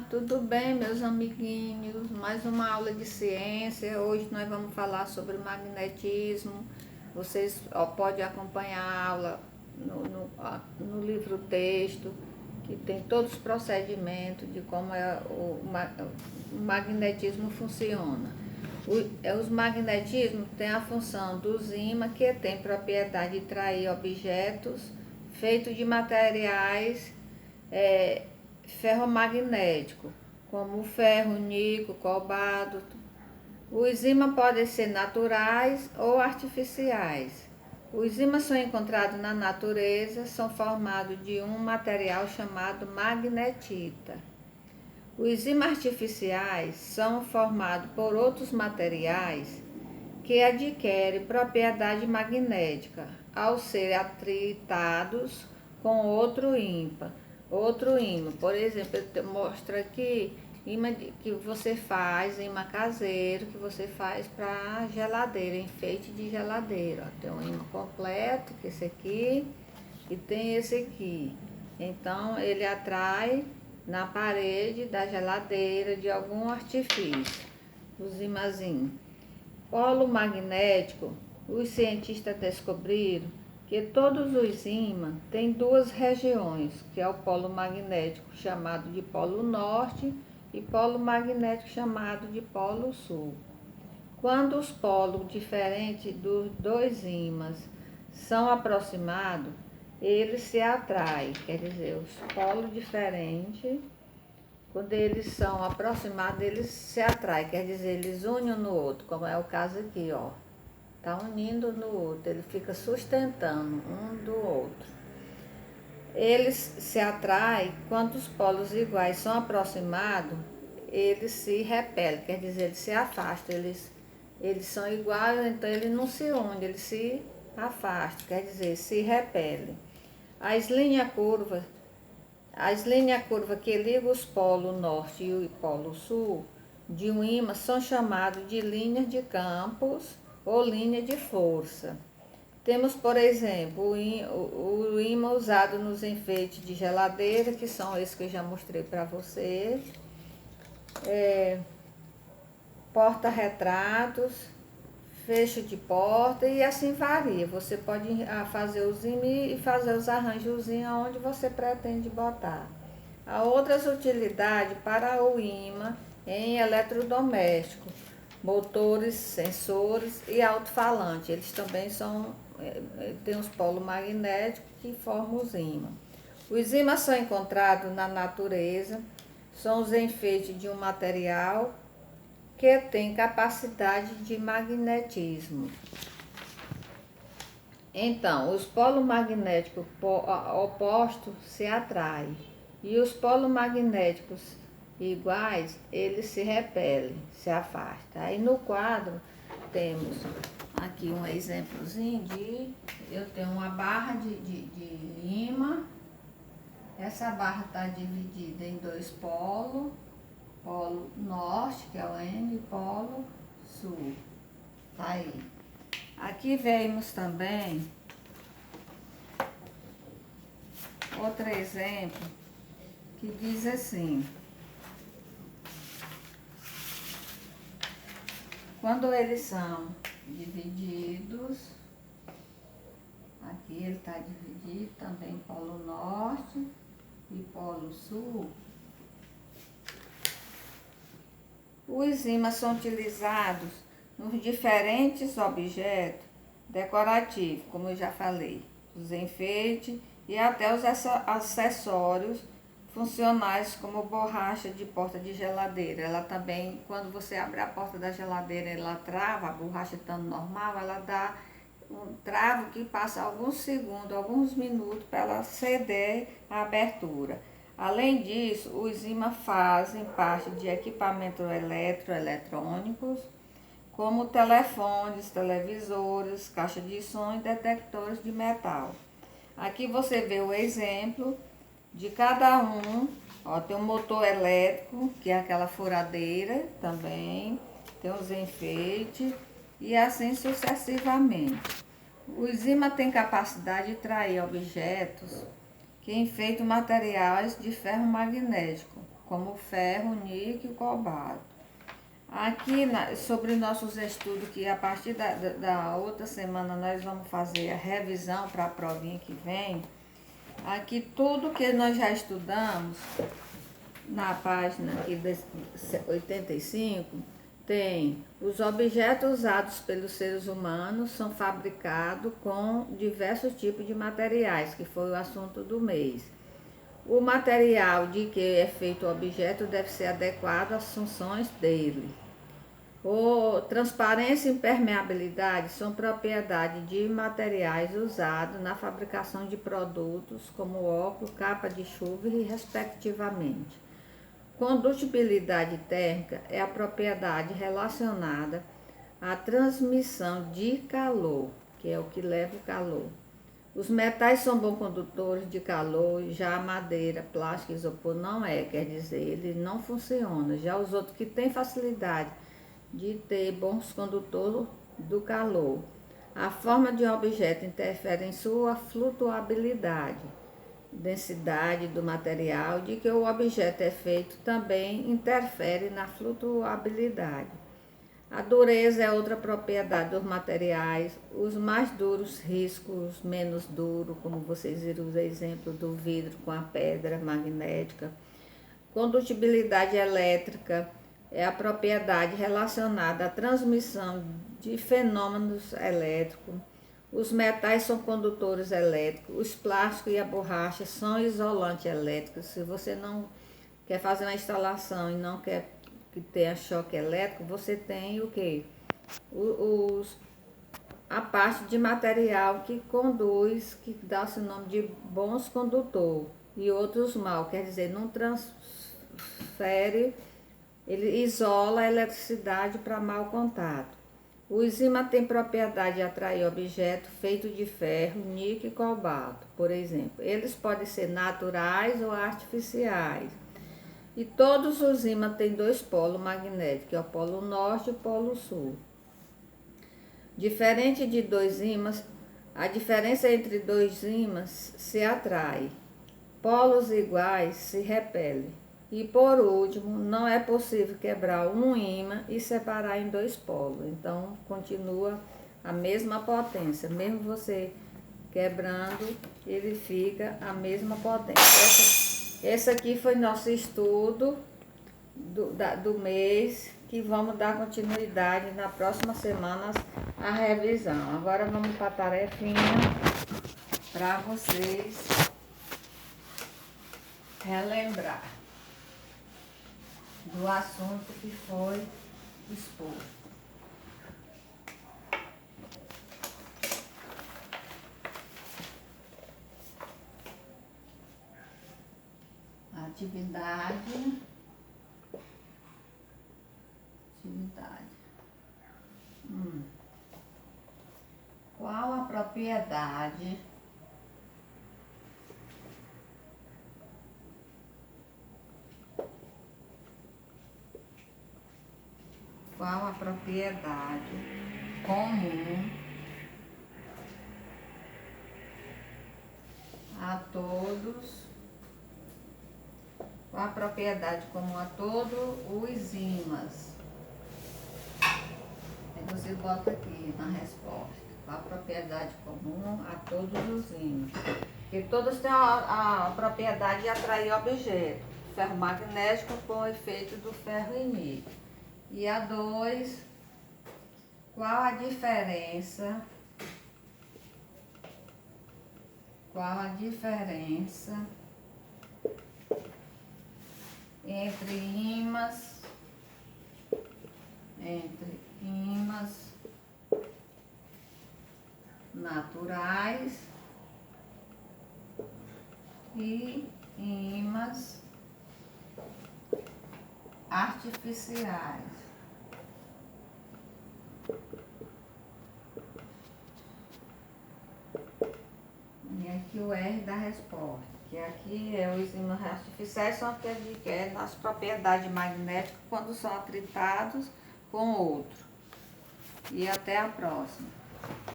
Olá, tudo bem, meus amiguinhos? Mais uma aula de ciência. Hoje nós vamos falar sobre magnetismo. Vocês podem acompanhar a aula no livro texto, que tem todos os procedimentos de como o magnetismo funciona. Os magnetismos têm a função dos ímãs, que tem propriedade de atrair objetos feitos de materiais ferromagnético, como o ferro, o níquel, o cobalto. Os ímãs podem ser naturais ou artificiais. Os ímãs são encontrados na natureza, são formados de um material chamado magnetita. Os ímãs artificiais são formados por outros materiais que adquirem propriedade magnética ao serem atritados com outro ímã. Por exemplo, eu mostro aqui ímã que você faz, ímã caseiro, que você faz para geladeira, enfeite de geladeira. Tem um ímã completo, que é esse aqui, e tem esse aqui. Então, ele atrai na parede da geladeira de algum artifício, os imãzinhos. Polo magnético, os cientistas descobriram que todos os ímãs têm duas regiões, que é o polo magnético chamado de polo norte e polo magnético chamado de polo sul. Quando os polos diferentes dos dois ímãs são aproximados, eles se atraem, quer dizer, os polos diferentes, quando eles são aproximados, eles se atraem, quer dizer, eles unem um no outro, como é o caso aqui, ó. Tá unindo no outro, ele fica sustentando um do outro. Eles se atraem, quando os polos iguais são aproximados, eles se repelem, quer dizer, eles se afastam, eles são iguais, então eles não se unem, eles se afastam, quer dizer, se repelem. As linhas curvas que ligam os polos norte e o polo sul de um ímã são chamadas de linhas de campos ou linha de força. Temos, por exemplo, o ímã usado nos enfeites de geladeira, que são esses que eu já mostrei para vocês. Porta-retratos, fecho de porta e assim varia. Você pode fazer os ímãs e fazer os arranjos onde você pretende botar. Há outras utilidades para o ímã em eletrodoméstico, motores, sensores e alto-falantes. Eles também têm os polos magnéticos que formam os ímãs. Os ímãs são encontrados na natureza, são os enfeites de um material que tem capacidade de magnetismo. Então, os polos magnéticos opostos se atraem e os polos magnéticos iguais, eles se repelem, se afastam. Aí no quadro temos aqui um exemplozinho eu tenho uma barra de ímã. Essa barra está dividida em dois polos, polo norte, que é o N, e polo sul. Tá aí. Aqui vemos também outro exemplo que diz assim: quando eles são divididos, aqui ele está dividido também polo norte e polo sul. Os ímãs são utilizados nos diferentes objetos decorativos, como eu já falei, os enfeites e até os acessórios funcionais, como borracha de porta de geladeira. Ela também, quando você abre a porta da geladeira, ela trava, a borracha estando normal, ela dá um travo que passa alguns segundos, alguns minutos para ela ceder a abertura. Além disso, os ímãs fazem parte de equipamentos eletrônicos, como telefones, televisores, caixa de som e detectores de metal. Aqui você vê o exemplo de cada um. Ó, tem um motor elétrico, que é aquela furadeira também, tem os enfeites e assim sucessivamente. Os ímãs têm capacidade de atrair objetos que enfeitam materiais de ferro magnético, como o ferro, o níquel e o cobalto. Aqui sobre nossos estudos, que a partir da outra semana nós vamos fazer a revisão para a provinha que vem. Aqui tudo que nós já estudamos, na página aqui 85, tem os objetos usados pelos seres humanos são fabricados com diversos tipos de materiais, que foi o assunto do mês. O material de que é feito o objeto deve ser adequado às funções dele. Transparência e impermeabilidade são propriedades de materiais usados na fabricação de produtos como óculos, capa de chuva e respectivamente. Condutibilidade térmica é a propriedade relacionada à transmissão de calor, que é o que leva o calor. Os metais são bons condutores de calor, já a madeira, plástico e isopor não é, quer dizer, ele não funciona. Já os outros que têm facilidade de ter bons condutores do calor. A forma de um objeto interfere em sua flutuabilidade, densidade do material de que o objeto é feito também interfere na flutuabilidade. A dureza é outra propriedade dos materiais. Os mais duros riscam os menos duros, como vocês viram o exemplo do vidro com a pedra magnética. Condutibilidade elétrica é a propriedade relacionada à transmissão de fenômenos elétricos. Os metais são condutores elétricos, os plásticos e a borracha são isolantes elétricos. Se você não quer fazer uma instalação e não quer que tenha choque elétrico, você tem o quê? A parte de material que conduz, que dá o nome de bons condutores, e outros mal, quer dizer, não transfere, ele isola a eletricidade para mau contato. O ímã tem propriedade de atrair objetos feitos de ferro, níquel e cobalto, por exemplo. Eles podem ser naturais ou artificiais. E todos os ímãs têm dois polos magnéticos, que é o polo norte e o polo sul. Diferente de dois ímãs, a diferença entre dois ímãs se atrai. Polos iguais se repelem. E por último, não é possível quebrar um ímã e separar em dois polos. Então, continua a mesma potência. Mesmo você quebrando, ele fica a potência. Esse aqui foi nosso estudo do mês, que vamos dar continuidade na próxima semana a revisão. Agora vamos para a tarefinha para vocês relembrar do assunto que foi exposto. Atividade. Qual a propriedade comum a todos? Qual a propriedade comum a todos os ímãs? Aí você bota aqui na resposta. Qual a propriedade comum a todos os ímãs? Porque todos têm a propriedade de atrair objeto. Ferro magnético com o efeito do ferro e níquel. E a 2, qual a diferença? Entre ímãs naturais e ímãs artificiais. E aqui o R da resposta, que aqui os ímãs artificiais são aqueles que é nas propriedades magnéticas quando são atritados com outro. E até a próxima.